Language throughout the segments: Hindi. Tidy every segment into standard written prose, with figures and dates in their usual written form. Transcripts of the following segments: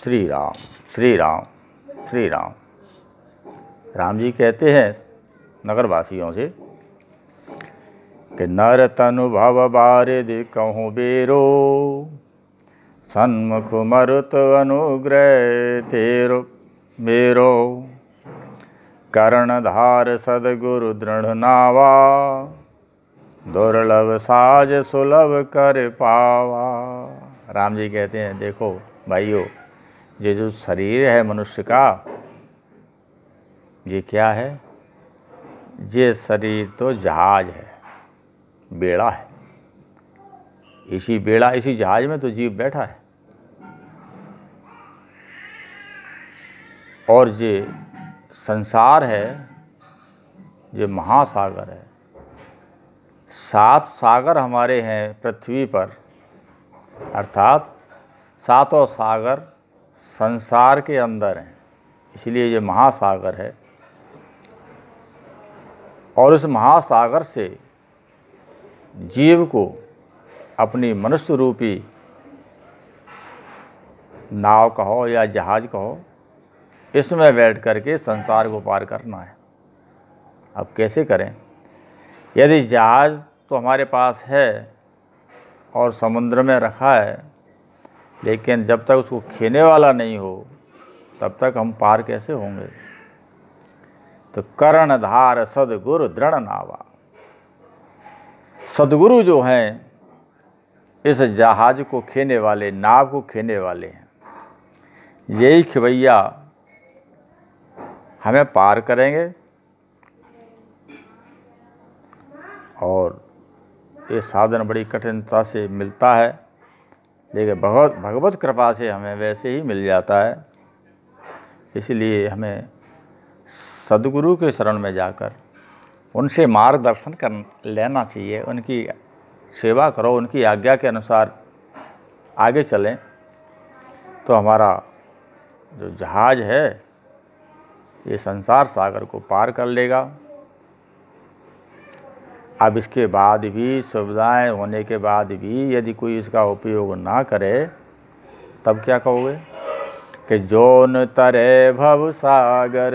श्री राम श्री राम श्री राम। राम जी कहते हैं नगरवासियों से कि नर तनु भव बारिद कहूँ बेरो, सन्मुख मरुत अनुग्रह तेरो मेरो। कर्णधार सदगुरु दृढ़ नावा, दुर्लभ साज सुलभ कर पावा। राम जी कहते हैं देखो भाइयों, ये जो शरीर है मनुष्य का, ये क्या है? ये शरीर तो जहाज है, बेड़ा है। इसी बेड़ा इसी जहाज में तो जीव बैठा है। और ये संसार है, ये महासागर है। 7 सागर हमारे हैं पृथ्वी पर, अर्थात 7 सागर संसार के अंदर हैं, इसलिए ये महासागर है। और इस महासागर से जीव को अपनी मनुष्य रूपी नाव कहो या जहाज कहो, इसमें बैठ करके संसार को पार करना है। अब कैसे करें? यदि जहाज तो हमारे पास है और समुद्र में रखा है, लेकिन जब तक उसको खेने वाला नहीं हो तब तक हम पार कैसे होंगे? तो कर्णधार सदगुरु दृढ़ नावा। सदगुरु जो हैं इस जहाज को खेने वाले, नाव को खेने वाले हैं। यही खिवैया हमें पार करेंगे। और ये साधन बड़ी कठिनता से मिलता है, लेकिन भगवत कृपा से हमें वैसे ही मिल जाता है। इसलिए हमें सद्गुरु के शरण में जाकर उनसे मार्गदर्शन कर लेना चाहिए। उनकी सेवा करो, उनकी आज्ञा के अनुसार आगे चलें, तो हमारा जो जहाज है ये संसार सागर को पार कर लेगा। अब इसके बाद भी, सुविधाएं होने के बाद भी यदि कोई इसका उपयोग ना करे, तब क्या कहोगे? कि जोन तरे भव सागर,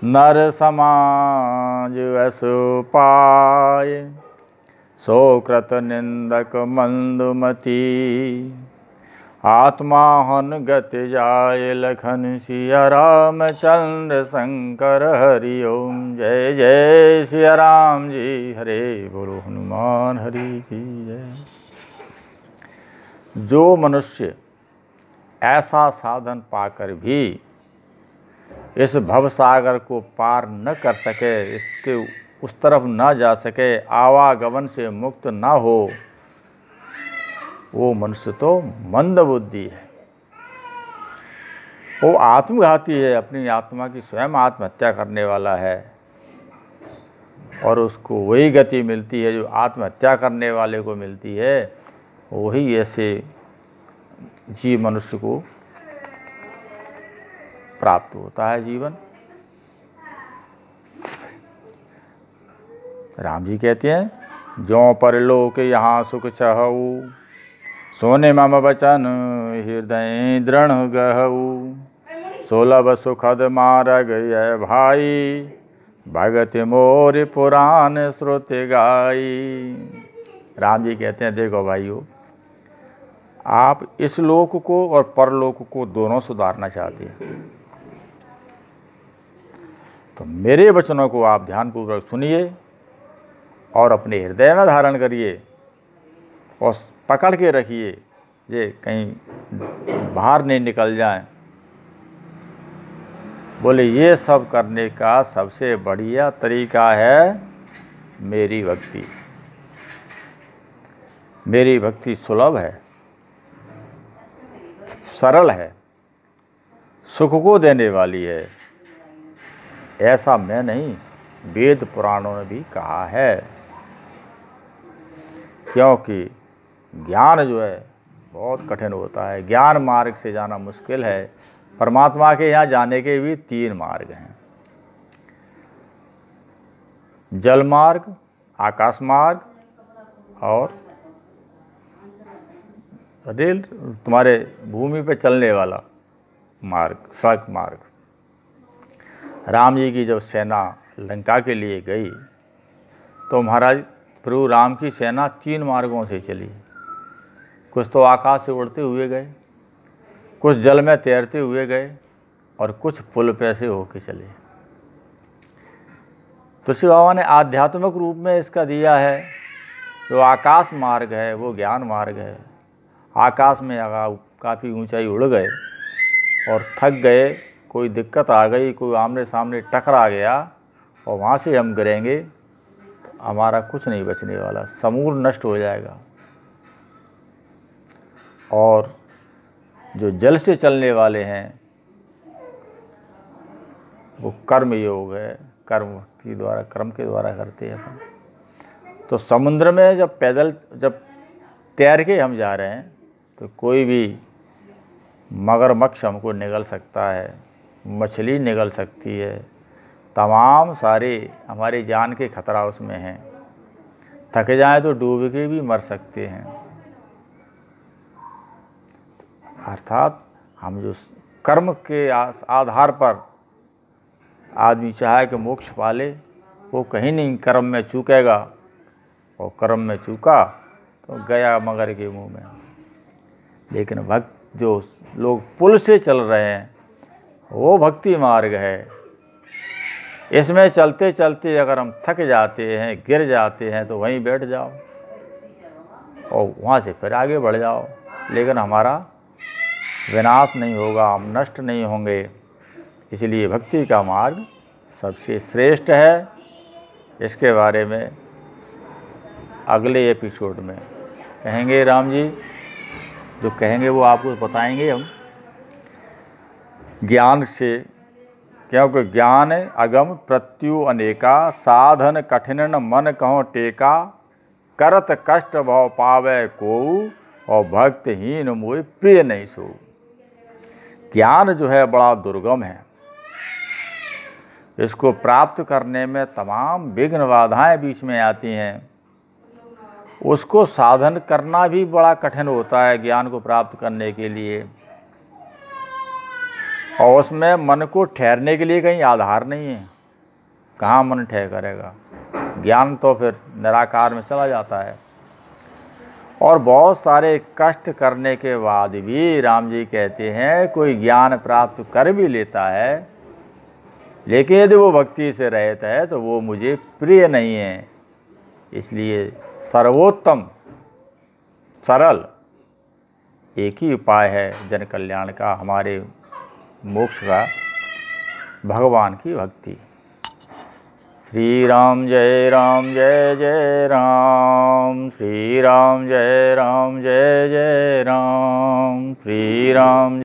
नर समाज असु पाए। सो कृत निंदक मंदुमती, आत्मा हन गति जाय लखन। सिया रामचंद्र शंकर हरि ओम। जय जय सिया राम जी, हरे बोलो हनुमान हरि की जय। जो मनुष्य ऐसा साधन पाकर भी इस भवसागर को पार न कर सके, इसके उस तरफ न जा सके, आवागमन से मुक्त न हो, वो मनुष्य तो मंद बुद्धि है। वो आत्मघाती है, अपनी आत्मा की स्वयं आत्महत्या करने वाला है। और उसको वही गति मिलती है जो आत्महत्या करने वाले को मिलती है। वही ऐसे जीव मनुष्य को प्राप्त होता है जीवन। राम जी कहते हैं ज्यों परलोक यहाँ सुख चहऊ, सोने मम वचन हृदय दृढ़ गहऊ। सुलभ सुखद मार्ग ये भाई, भगत मोर पुराण श्रुति गाई। राम जी कहते हैं देखो भाइयों, आप इस लोक को और परलोक को दोनों सुधारना चाहते हैं, तो मेरे वचनों को आप ध्यानपूर्वक सुनिए और अपने हृदय में धारण करिए और पकड़ के रखिए, ये कहीं बाहर नहीं निकल जाए। बोले ये सब करने का सबसे बढ़िया तरीका है मेरी भक्ति। मेरी भक्ति सुलभ है, सरल है, सुख को देने वाली है। ऐसा मैं नहीं, वेद पुराणों ने भी कहा है। क्योंकि ज्ञान जो है बहुत कठिन होता है, ज्ञान मार्ग से जाना मुश्किल है। परमात्मा के यहाँ जाने के भी 3 मार्ग हैं, जल मार्ग, आकाश मार्ग और रेल तुम्हारे भूमि पे चलने वाला मार्ग, सड़क मार्ग। राम जी की जब सेना लंका के लिए गई तो महाराज प्रभु राम की सेना 3 मार्गों से चली। कुछ तो आकाश से उड़ते हुए गए, कुछ जल में तैरते हुए गए और कुछ पुल पे से होके चले। तुलसी बाबा ने आध्यात्मिक रूप में इसका दिया है। जो आकाश मार्ग है वो ज्ञान मार्ग है। आकाश में काफ़ी ऊंचाई उड़ गए और थक गए, कोई दिक्कत आ गई, कोई आमने सामने टकरा गया और वहाँ से हम गिरेंगे तो हमारा कुछ नहीं बचने वाला, समूल नष्ट हो जाएगा। और जो जल से चलने वाले हैं वो कर्म योग है, कर्म के द्वारा, कर्म के द्वारा करते हैं अपन। तो समुद्र में जब तैर के हम जा रहे हैं तो कोई भी मगरमच्छ हमको निगल सकता है, मछली निगल सकती है, तमाम सारे हमारी जान के खतरा उसमें हैं। थक जाएं तो डूब के भी मर सकते हैं। अर्थात हम जो कर्म के आधार पर आदमी चाहे कि मोक्ष पाले, वो कहीं नहीं कर्म में चूकेगा, और कर्म में चूका तो गया मगर के मुंह में। लेकिन भक्त जो लोग पुल से चल रहे हैं वो भक्ति मार्ग है। इसमें चलते चलते अगर हम थक जाते हैं, गिर जाते हैं तो वहीं बैठ जाओ और वहाँ से फिर आगे बढ़ जाओ, लेकिन हमारा विनाश नहीं होगा, हम नष्ट नहीं होंगे। इसलिए भक्ति का मार्ग सबसे श्रेष्ठ है। इसके बारे में अगले एपिसोड में कहेंगे राम जी, जो कहेंगे वो आपको बताएंगे हम ज्ञान से। क्योंकि ज्ञान अगम प्रत्यु अनेका, साधन कठिन मन कहो टेका, करत कष्ट भव पावे कोऊ, और भक्तहीन मोहि प्रिय नहीं सो। ज्ञान जो है बड़ा दुर्गम है, इसको प्राप्त करने में तमाम विघ्न बाधाएं बीच में आती हैं। उसको साधन करना भी बड़ा कठिन होता है ज्ञान को प्राप्त करने के लिए, और उसमें मन को ठहरने के लिए कहीं आधार नहीं है। कहाँ मन ठहर करेगा? ज्ञान तो फिर निराकार में चला जाता है। और बहुत सारे कष्ट करने के बाद भी राम जी कहते हैं कोई ज्ञान प्राप्त कर भी लेता है, लेकिन यदि वो भक्ति से रहित है तो वो मुझे प्रिय नहीं है। इसलिए सर्वोत्तम सरल एक ही उपाय है जन कल्याण का, हमारे मोक्ष का, भगवान की भक्ति। श्री राम जय राम जय जय राम, श्री राम जय राम जय जय राम, श्री राम।